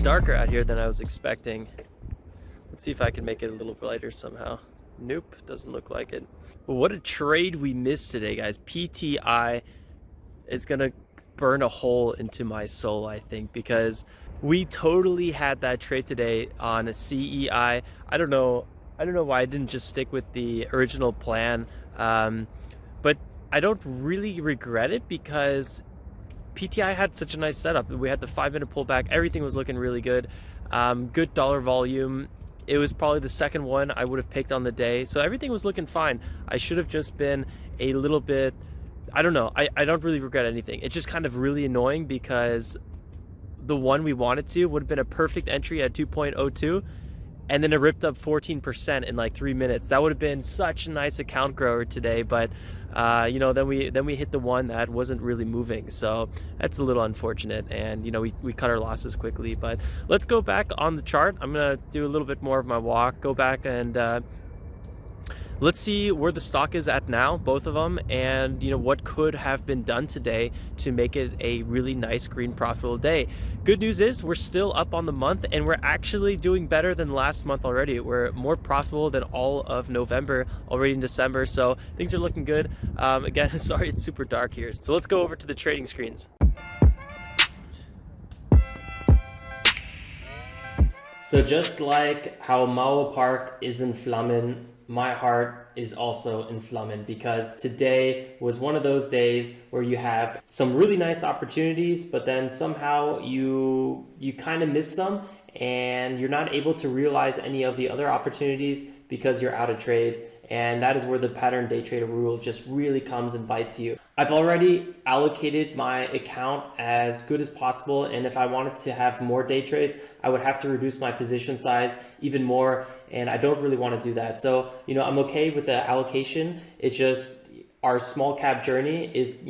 darker out here than I was expecting. Let's see if I can make it a little brighter somehow. Nope, doesn't look like it. But what a trade we missed today, guys. PTI is gonna burn a hole into my soul, I think, because we totally had that trade today on a CEI. I don't know why I didn't just stick with the original plan, but I don't really regret it because PTI had such a nice setup. We had the 5-minute pullback. Everything was looking really good. Good dollar volume. It was probably the second one I would have picked on the day. So everything was looking fine. I should have just been a little bit, I don't know. I don't really regret anything. It's just kind of really annoying because the one we wanted to would have been a perfect entry at 2.02. And then it ripped up 14% in like 3 minutes. That would have been such a nice account grower today, but then we hit the one that wasn't really moving. So that's a little unfortunate, and we cut our losses quickly. But let's go back on the chart. I'm gonna do a little bit more of my walk, go back and let's see where the stock is at now, both of them, and what could have been done today to make it a really nice green profitable day. Good news is we're still up on the month, and we're actually doing better than last month already. We're more profitable than all of November already in December, so things are looking good. Again, sorry it's super dark here. So let's go over to the trading screens. So just like how Mauer Park is in Flammen, my heart is also in Flammen, because today was one of those days where you have some really nice opportunities, but then somehow you kind of miss them and you're not able to realize any of the other opportunities because you're out of trades. And that is where the pattern day trader rule just really comes and bites you. I've already allocated my account as good as possible, and if I wanted to have more day trades, I would have to reduce my position size even more, and I don't really want to do that. So, I'm okay with the allocation. It's just our small cap journey is,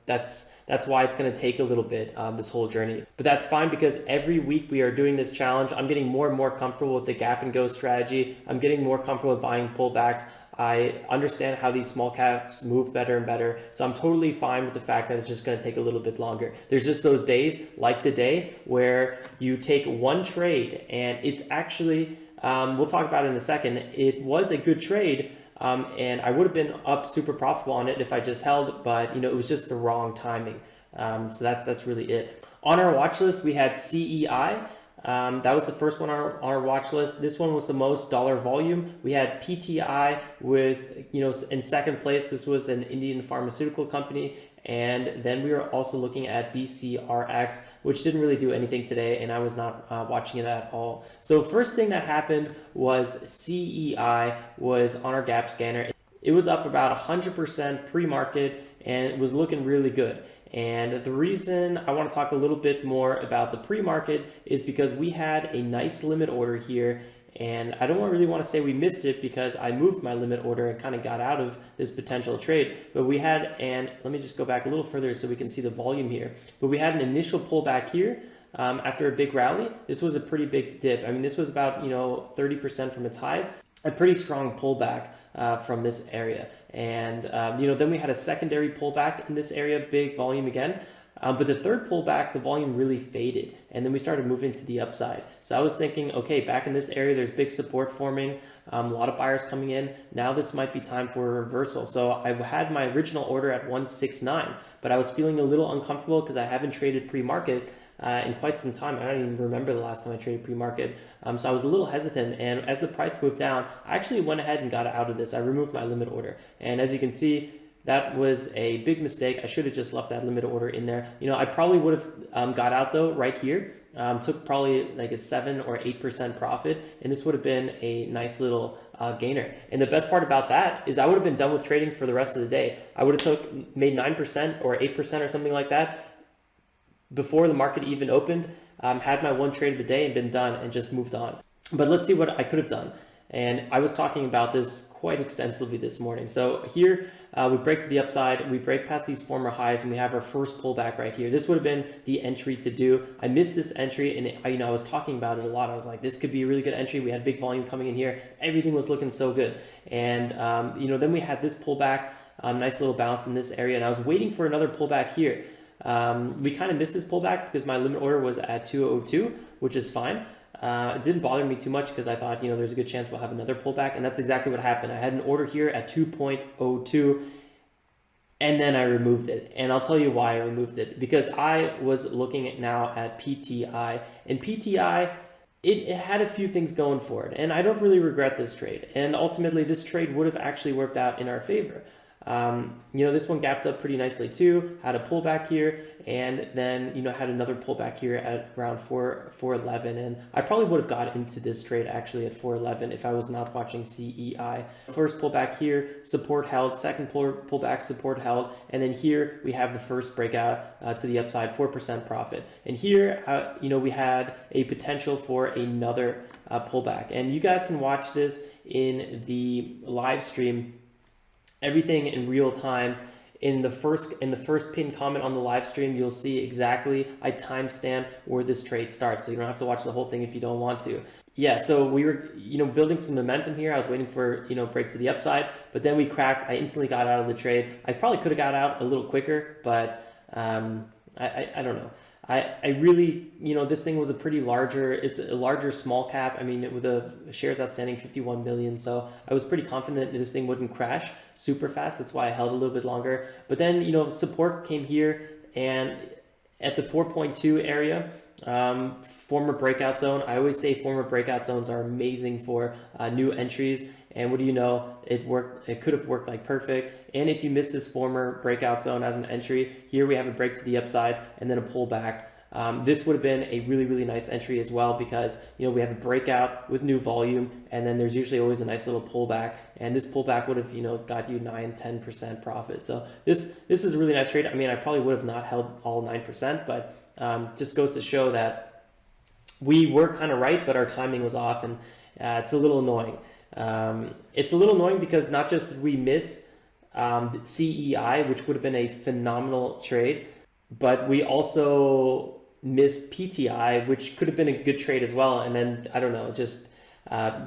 that's why it's going to take a little bit, this whole journey. But that's fine, because every week we are doing this challenge. I'm getting more and more comfortable with the gap and go strategy. I'm getting more comfortable with buying pullbacks. I understand how these small caps move better and better. So I'm totally fine with the fact that it's just going to take a little bit longer. There's just those days like today where you take one trade and it's actually, we'll talk about it in a second. It was a good trade. And I would have been up super profitable on it if I just held, but it was just the wrong timing. So that's really it. On our watch list, we had CEI. That was the first one on our watch list. This one was the most dollar volume. We had PTI with, in second place. This was an Indian pharmaceutical company. And then we were also looking at BCRX, which didn't really do anything today, and I was not watching it at all. So first thing that happened was CEI was on our gap scanner. It was up about 100% pre-market, and it was looking really good. And the reason I want to talk a little bit more about the pre-market is because we had a nice limit order here. And I don't really want to say we missed it because I moved my limit order and kind of got out of this potential trade. But we had, and let me just go back a little further so we can see the volume here. But we had an initial pullback here after a big rally. This was a pretty big dip. I mean, this was about 30% from its highs. A pretty strong pullback from this area. And then we had a secondary pullback in this area, big volume again. But the third pullback, the volume really faded, and then we started moving to the upside. So I was thinking, okay, back in this area, there's big support forming, a lot of buyers coming in. Now this might be time for a reversal. So I had my original order at 169, but I was feeling a little uncomfortable because I haven't traded pre-market in quite some time. I don't even remember the last time I traded pre-market. So I was a little hesitant, and as the price moved down, I actually went ahead and got out of this. I removed my limit order, and as you can see, that was a big mistake. I should have just left that limit order in there. I probably would have got out though right here. Took probably like a 7 or 8% profit, and this would have been a nice little gainer. And the best part about that is I would have been done with trading for the rest of the day. I would have made 9% or 8% or something like that before the market even opened, had my one trade of the day and been done and just moved on. But let's see what I could have done. And I was talking about this quite extensively this morning. So here we break to the upside, we break past these former highs, and we have our first pullback right here. This would have been the entry to do. I missed this entry, and I was talking about it a lot. I was like, this could be a really good entry. We had big volume coming in here. Everything was looking so good. And then we had this pullback, nice little bounce in this area, and I was waiting for another pullback here. We kind of missed this pullback because my limit order was at 202, which is fine. It didn't bother me too much because I thought, there's a good chance we'll have another pullback, and that's exactly what happened. I had an order here at 2.02, and then I removed it. And I'll tell you why I removed it. Because I was looking now at PTI, and PTI, it had a few things going for it, and I don't really regret this trade. And ultimately, this trade would have actually worked out in our favor. This one gapped up pretty nicely too, had a pullback here, and then, had another pullback here at around 411. And I probably would have got into this trade actually at 411 if I was not watching CEI. First pullback here, support held, second pullback, support held. And then here we have the first breakout to the upside, 4% profit. And here, we had a potential for another pullback. And you guys can watch this in the live stream, everything in real time. In the first pinned comment on the live stream, you'll see exactly, I timestamp where this trade starts, so you don't have to watch the whole thing if you don't want to. Yeah, so we were, building some momentum here. I was waiting for, break to the upside, but then we cracked. I instantly got out of the trade. I probably could have got out a little quicker, but I don't know. I really, this thing was it's a larger small cap. I mean, with the shares outstanding 51 million. So I was pretty confident that this thing wouldn't crash super fast. That's why I held a little bit longer. But then, support came here, and at the 4.2 area, former breakout zone. I always say former breakout zones are amazing for new entries. And what do you know? It worked. It could have worked like perfect. And if you miss this former breakout zone as an entry, here we have a break to the upside and then a pullback. This would have been a really, really nice entry as well, because we have a breakout with new volume, and then there's usually always a nice little pullback, and this pullback would have got you 9-10% profit. So this is a really nice trade. I mean, I probably would have not held all 9%, but just goes to show that we were kind of right, but our timing was off, and it's a little annoying. It's a little annoying because not just did we miss CEI, which would have been a phenomenal trade, but we also missed PTI, which could have been a good trade as well. And then, I don't know, just a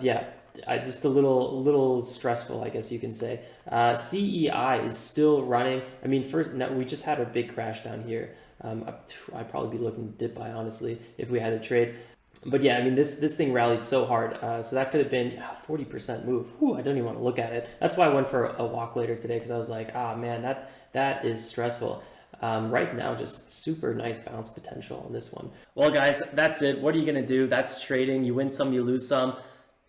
little stressful, I guess you can say. CEI is still running. I mean, we just had a big crash down here. I'd probably be looking to dip buy, honestly, if we had a trade. But yeah, I mean, this thing rallied so hard. So that could have been 40% move. Whew, I don't even want to look at it. That's why I went for a walk later today, because I was like, man, that is stressful. Right now, just super nice bounce potential on this one. Well, guys, that's it. What are you going to do? That's trading. You win some, you lose some.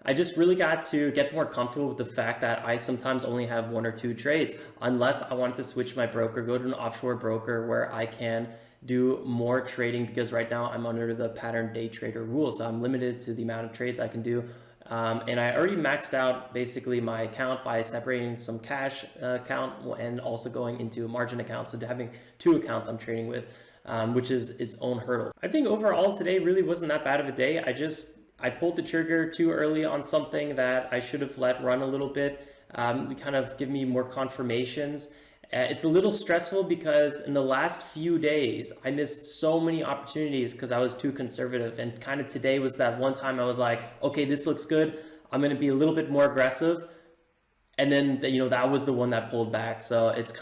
I just really got to get more comfortable with the fact that I sometimes only have 1 or 2 trades, unless I wanted to switch my broker, go to an offshore broker where I can do more trading, because right now I'm under the pattern day trader rule. So I'm limited to the amount of trades I can do. And I already maxed out basically my account by separating some cash account and also going into a margin account. So having 2 accounts I'm trading with, which is its own hurdle. I think overall today really wasn't that bad of a day. I pulled the trigger too early on something that I should have let run a little bit, to kind of give me more confirmations. It's a little stressful because in the last few days, I missed so many opportunities because I was too conservative. And kind of today was that one time I was like, okay, this looks good. I'm going to be a little bit more aggressive. And then, that was the one that pulled back. So it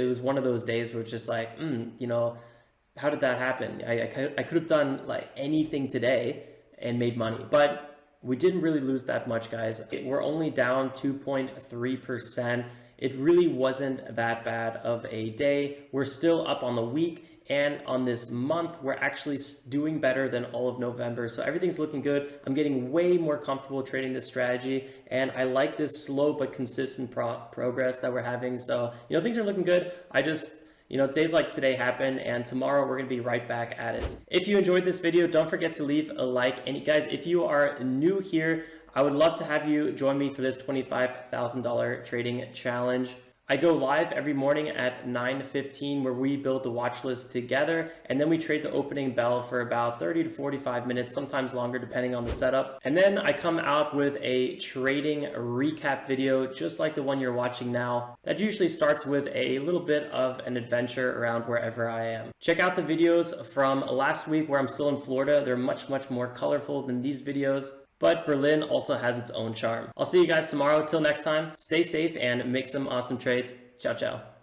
was one of those days where it's just like, how did that happen? I could have done like anything today and made money, but we didn't really lose that much, guys. We're only down 2.3%. It really wasn't that bad of a day. We're still up on the week, and on this month, we're actually doing better than all of November. So everything's looking good. I'm getting way more comfortable trading this strategy, and I like this slow but consistent progress that we're having. So, things are looking good. Days like today happen, and tomorrow we're going to be right back at it. If you enjoyed this video, don't forget to leave a like. And guys, if you are new here, I would love to have you join me for this $25,000 trading challenge. I go live every morning at 9:15 where we build the watch list together, and then we trade the opening bell for about 30 to 45 minutes, sometimes longer depending on the setup. And then I come out with a trading recap video just like the one you're watching now. That usually starts with a little bit of an adventure around wherever I am. Check out the videos from last week where I'm still in Florida. They're much, much more colorful than these videos. But Berlin also has its own charm. I'll see you guys tomorrow. Till next time, stay safe and make some awesome trades. Ciao, ciao.